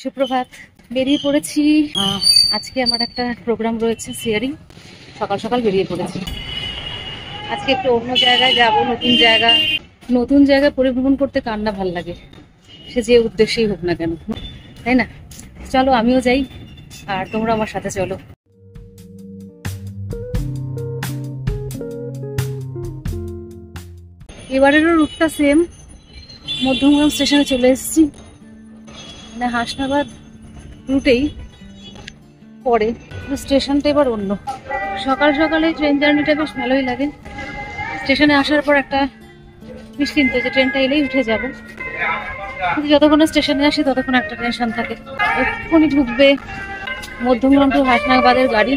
সুপ্রভাত, বেরিয়ে পড়েছি। আজকে আমার একটা প্রোগ্রাম রয়েছে, শেয়ারিং। সকাল সকাল বেরিয়ে পড়েছি। আজকে একটু অন্য জায়গায় যাব, নতুন জায়গা পরিভ্রমণ করতে কার না ভাল লাগে, সে যে উদ্দেশ্যেই হোক না কেন, তাই না? চলো আমিও যাই, আর তোমরা আমার সাথে চলো। এবারেরও রুটটা সেম, মধ্যমগ্রাম স্টেশনে চলে এসেছি। মানে হাসনাবাদ রুটেই পরে, স্টেশনটা এবার অন্য। সকাল সকালে ট্রেন জার্নিটা বেশ ভালোই লাগে। স্টেশনে আসার পর একটা নিশ্চিন্ত যে ট্রেনটা এলেই উঠে যাব, কিন্তু যতক্ষণ স্টেশনে আসি ততক্ষণ একটা টেনশন থাকে। এক্ষুনি ঢুকবে মধ্যমগ্রাম টু হাসনাবাদের গাড়ি,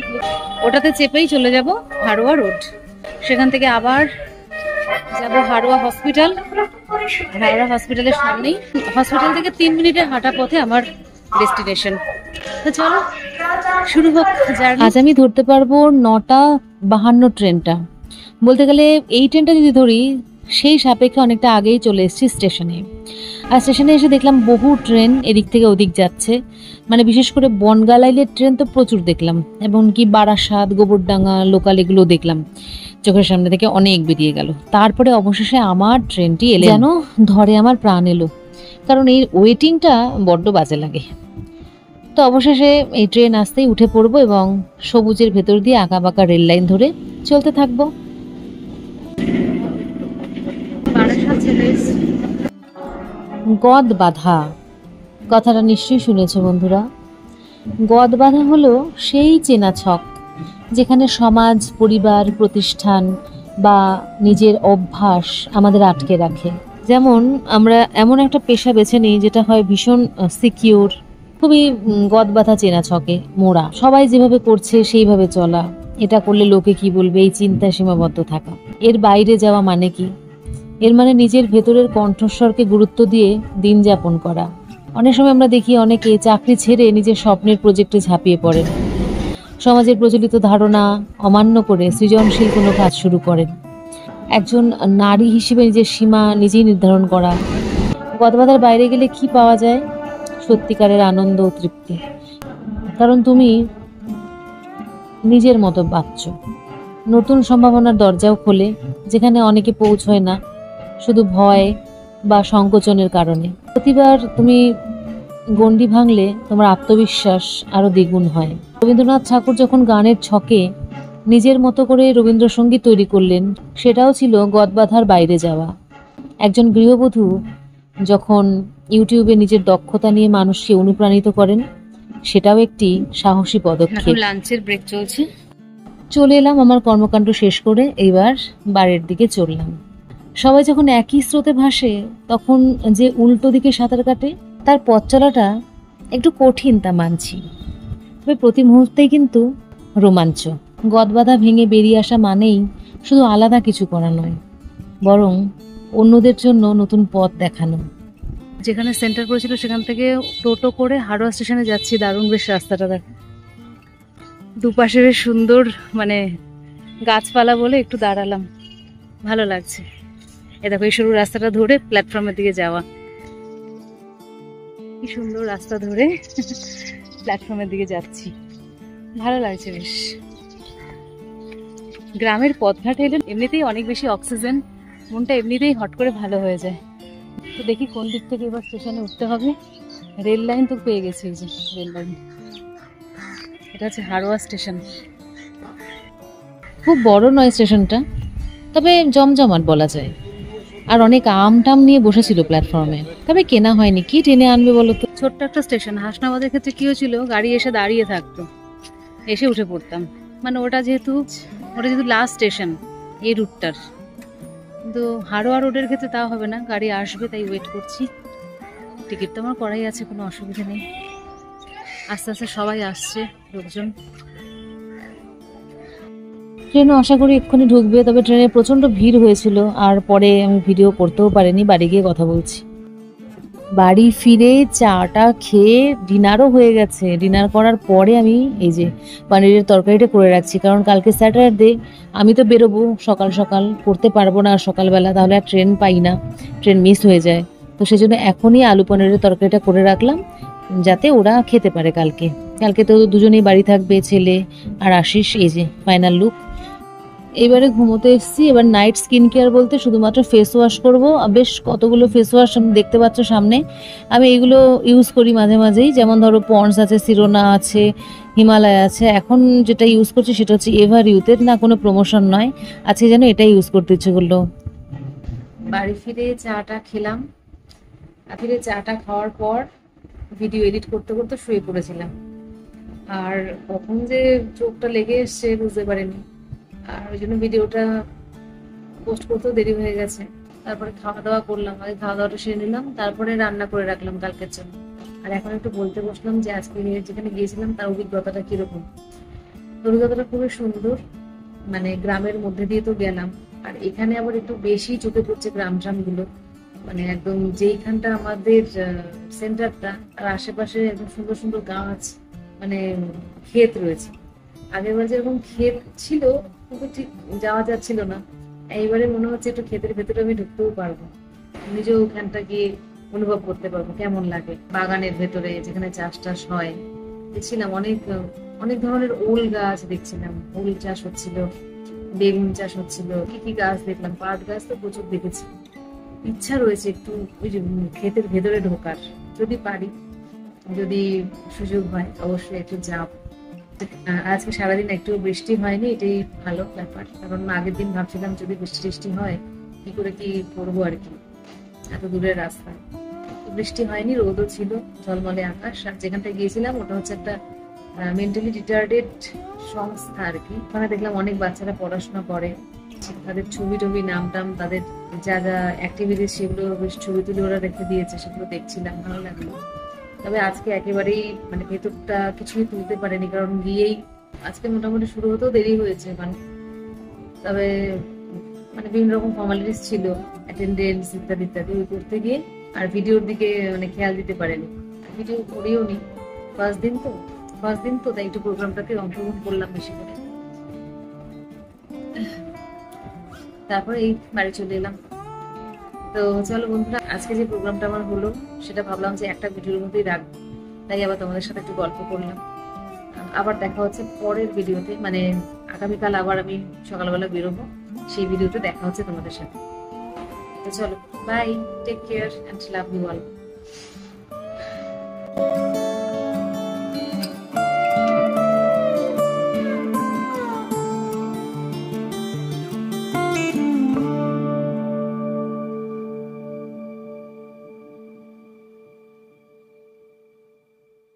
ওটাতে চেপেই চলে যাব হারোয়া রোড। সেখান থেকে আবার যাব হারোয়া হসপিটাল। হারোয়া হসপিটালের সামনেই, হসপিটাল থেকে 3 মিনিটের হাঁটা পথে আমার ডেস্টিনেশন। তো চলো শুরু হোক জার্নি। আজ আমি ধরতে পারবো 9:52 ট্রেনটা। বলতে গেলে এই ট্রেনটা যদি ধরি, সেই সাপেক্ষে অনেকটা আগেই চলে এসেছি স্টেশনে। আর স্টেশনে এসে দেখলাম বহু ট্রেন এদিক থেকে ওদিক যাচ্ছে। মানে বিশেষ করে বনগাঁ লাইনের ট্রেন তো প্রচুর দেখলাম, এবং কি বারাসাত, গোবরডাঙ্গা লোকাল এগুলো দেখলাম। চোখের সামনে থেকে অনেক বেরিয়ে গেল। তারপরে অবশেষে আমার ট্রেনটি এলো, যেন ধরে আমার প্রাণ এলো, কারণ এই ওয়েটিংটা বড্ড বাজে লাগে। তো অবশেষে এই ট্রেন আসতেই উঠে পড়বো এবং সবুজের ভেতর দিয়ে আঁকা বাঁকা রেল লাইন ধরে চলতে থাকবো। গদ বাঁধা কথাটা নিশ্চয়ই শুনেছো বন্ধুরা। গদ বাঁধা হলো সেই চেনা ছক, যেখানে সমাজ, পরিবার, প্রতিষ্ঠান বা নিজের অভ্যাস আমাদের আটকে রাখে। যেমন আমরা এমন একটা পেশা বেছে নিই যেটা হয় ভীষণ সিকিউর, খুবই গদ বাঁধা চেনা ছকে মোড়া। সবাই যেভাবে করছে সেইভাবে চলা, এটা করলে লোকে কি বলবে এই চিন্তায় সীমাবদ্ধ থাকা। এর বাইরে যাওয়া মানে কি? এর মানে নিজের ভেতরের কণ্ঠস্বরকে গুরুত্ব দিয়ে দিন যাপন করা। অনেক সময় আমরা দেখি অনেকে চাকরি ছেড়ে নিজের স্বপ্নের প্রজেক্টে ঝাঁপিয়ে পড়েন, সমাজের প্রচলিত ধারণা অমান্য করে সৃজনশীল কোনো কাজ শুরু করেন। একজন নারী হিসেবে নিজের সীমা নিজেই নির্ধারণ করা। গদবাঁধার বাইরে গেলে কি পাওয়া যায়? সত্যিকারের আনন্দ ও তৃপ্তি, কারণ তুমি নিজের মতো বাঁচছ। নতুন সম্ভাবনার দরজাও খোলে, যেখানে অনেকে পৌঁছয় না, শুধু ভয় বা সংকোচনের কারণে। প্রতিবার তুমি গণ্ডি ভাঙলে তোমার আত্মবিশ্বাস আরো দ্বিগুণ হয়। রবীন্দ্রনাথ ঠাকুর যখন গানের ছকে নিজের মতো করে রবীন্দ্রসঙ্গীত তৈরি করলেন, সেটাও ছিল গদবাঁধার বাইরে যাওয়া। একজন গৃহবধূ যখন ইউটিউবে নিজের দক্ষতা নিয়ে মানুষকে অনুপ্রাণিত করেন, সেটাও একটি সাহসী পদক্ষেপ। লাঞ্চের ব্রেক চলছে, চলে এলাম আমার কর্মকাণ্ড শেষ করে। এইবার বাড়ির দিকে চললাম। সবাই যখন একই স্রোতে ভাসে, তখন যে উল্টো দিকে সাঁতার কাটে, তার পথ চলাটা একটু কঠিন, তা মানছি, তবে প্রতি মুহূর্তেই কিন্তু রোমাঞ্চ। গদবাঁধা ভেঙে বেরিয়ে আসা মানেই শুধু আলাদা কিছু করা নয়, বরং অন্যদের জন্য নতুন পথ দেখানো। যেখানে সেন্টার করেছিল সেখান থেকে টোটো করে হারোয়া স্টেশনে যাচ্ছি। দারুণ বেশ রাস্তাটা, দেখ দুপাশে বেশ সুন্দর, মানে গাছপালা বলে একটু দাঁড়ালাম, ভালো লাগছে। এ দেখো এই সরু রাস্তাটা ধরে প্ল্যাটফর্মের দিকে যাওয়া, কি সুন্দর রাস্তা ধরে প্ল্যাটফর্মের দিকে যাচ্ছি, ভালো লাগছে বেশ। গ্রামের পথঘাট এলে এমনিতেই অনেক বেশি অক্সিজেন, মনটা এমনিতেই হট করে ভালো হয়ে যায়। তো দেখি কোন দিক থেকে এবার স্টেশনে উঠতে হবে। রেল লাইন তো পেয়ে গেছি, এই যে রেল লাইন, এটা হচ্ছে হারোয়া স্টেশন। খুব বড় নয় স্টেশনটা, তবে জমজমাট বলা যায়। আর অনেক আম টাম নিয়ে বসেছিল প্ল্যাটফর্মে, তবে কেনা হয়নি। কি টেনে আনবে বলো তো? ছোট্ট একটা স্টেশন। হাসনাবাদের ক্ষেত্রে কি হয়েছিল, গাড়ি এসে দাঁড়িয়ে থাকতো, এসে উঠে পড়তাম। মানে ওটা যেহেতু লাস্ট স্টেশন এই রুটটার, কিন্তু হারোয়া রোডের ক্ষেত্রে তাও হবে না, গাড়ি আসবে, তাই ওয়েট করছি। টিকিট তো আমার করাই আছে, কোনো অসুবিধা নেই। আস্তে আস্তে সবাই আসছে, লোকজন। ট্রেনও আশা করি এক্ষুনি ঢুকবে, তবে ট্রেনে প্রচণ্ড ভিড় হয়েছিল, আর পরে আমি ভিডিও করতেও পারিনি, বাড়ি গিয়ে কথা বলছি। বাড়ি ফিরে চাটা খেয়ে ডিনারও হয়ে গেছে। ডিনার করার পরে আমি এই যে পনিরের তরকারিটা করে রাখছি, কারণ কালকে স্যাটারডে, আমি তো বেরোবো সকাল সকাল, করতে পারবো না সকালবেলা, তাহলে আর ট্রেন পাই না, ট্রেন মিস হয়ে যায়। তো সেজন্য এখনই আলু পনিরের তরকারিটা করে রাখলাম, যাতে ওরা খেতে পারে কালকে। কালকে তো দুজনেই বাড়ি থাকবে, ছেলে আর আশিস। এই যে ফাইনাল লুক। এবারে ঘুমোতে এসেছি। এবার নাইট স্কিন কেয়ার বলতে শুধুমাত্র ফেস ওয়াশ করবো। বেশ কতগুলো ফেস ওয়াশ দেখতে পাচ্ছ সামনে। আমি এগুলো ইউজ করি মাঝে মাঝেই, যেমন ধরো পন্ডস আছে, সিরোনা আছে, হিমালয় আছে। এখন যেটা ইউজ করছি সেটা হচ্ছে এভার ইউথের, না কোনো প্রমোশন নয়, আজকে যেন এটাই ইউজ করতে ইচ্ছে করলো। বাড়ি ফিরে চাটা খেলাম। ফিরে চাটা খাওয়ার পর ভিডিও এডিট করতে করতে শুয়ে পড়েছিলাম। আর কখন যে চোখটা লেগে এসছে বুঝতে পারিনি, আর ওই জন্য ভিডিওটা পোস্ট করতেও দেরি হয়ে গেছে। তারপরে খাওয়া দাওয়া করলাম, আগে খাওয়া দাওয়াটা সেরে নিলাম, তারপরে রান্না করে রাখলাম কালকের জন্য। আর এখন একটু বলতে বসলাম যে আজকে যেখানে গিয়েছিলাম তার অভিজ্ঞতাটা কিরকম। অভিজ্ঞতাটা খুবই সুন্দর, মানে গ্রামের মধ্যে দিয়ে তো গেলাম, আর এখানে আবার একটু বেশি চোখে পড়ছে গ্রাম ট্রামগুলো। মানে একদম যেইখানটা আমাদের সেন্টারটা, আর আশেপাশে একদম সুন্দর সুন্দর গাছ, মানে ক্ষেত রয়েছে। আগের বার যেরকম ক্ষেত ছিল কিন্তু ঠিক যাওয়া যাচ্ছিল না, এইবারে মনে হচ্ছে একটু ক্ষেতের ভেতরে আমি ঢুকতেও পারবো, নিজেও ওখানটা গিয়ে অনুভব করতে পারবো কেমন লাগে। বাগানের ভেতরে যেখানে চাষ টাস হয়, দেখছিলাম অনেক অনেক ধরনের ওল গাছ দেখছিলাম, ওল চাষ হচ্ছিল, বেগুন চাষ হচ্ছিল, কি কি গাছ দেখলাম, পাট গাছ তো প্রচুর দেখেছি। ইচ্ছা রয়েছে একটু ওই যে ক্ষেতের ভেতরে ঢোকার, যদি পারি, যদি সুযোগ হয় অবশ্যই একটু যাব। আজকে সারাদিন একটু বৃষ্টি হয়নি, এটাই ভালো ব্যাপার, কারণ আগের দিন ভাবছিলাম যদি বৃষ্টি টিষ্টি হয় কি করে কি করবো আর কি, এত দূরের রাস্তায়। বৃষ্টি হয়নি, রোদও ছিল, ঝলমলে আকাশ। আর যেখানটা গিয়েছিলাম ওটা হচ্ছে একটা মেন্টালি রিটার্ডেড সংস্থা আর কি। ওখানে দেখলাম অনেক বাচ্চারা পড়াশোনা করে, তাদের ছবি টবি, নাম টাম, তাদের যা যা অ্যাক্টিভিটিস সেগুলো বেশ ছবি তুলে ওরা রেখে দিয়েছে, সেগুলো দেখছিলাম, ভালো লাগলো। তবে আজকে একেবারেই মানে ভেতরটা কিছুই তুলতে পারেনি, কারণ গিয়েই আজকে মোটামুটি শুরু হতেও দেরি হয়েছে। মানে তবে মানে বিভিন্ন রকম ফর্মালিটিস ছিল, অ্যাটেন্ডেন্স ইত্যাদি ইত্যাদি, ওই করতে গিয়ে আর ভিডিওর দিকে মানে খেয়াল দিতে পারেনি, ভিডিও করিও নি। ফার্স্ট দিন তো তাই একটু প্রোগ্রামটাকে অংশগ্রহণ করলাম বেশি করে। তারপরে এই বাড়ি চলে এলাম। তো চলো বন্ধুরা, আজকে যে প্রোগ্রামটা আমার হলো সেটা ভাবলাম যে একটা ভিডিওর মধ্যেই রাখবো, তাই আবার তোমাদের সাথে একটু গল্প করলাম। আবার দেখা হচ্ছে পরের ভিডিওতে, মানে আগামীকাল আবার আমি সকালবেলা বেরোবো, সেই ভিডিওতে দেখা হচ্ছে তোমাদের সাথে। তো চলো, bye, take care and love you all.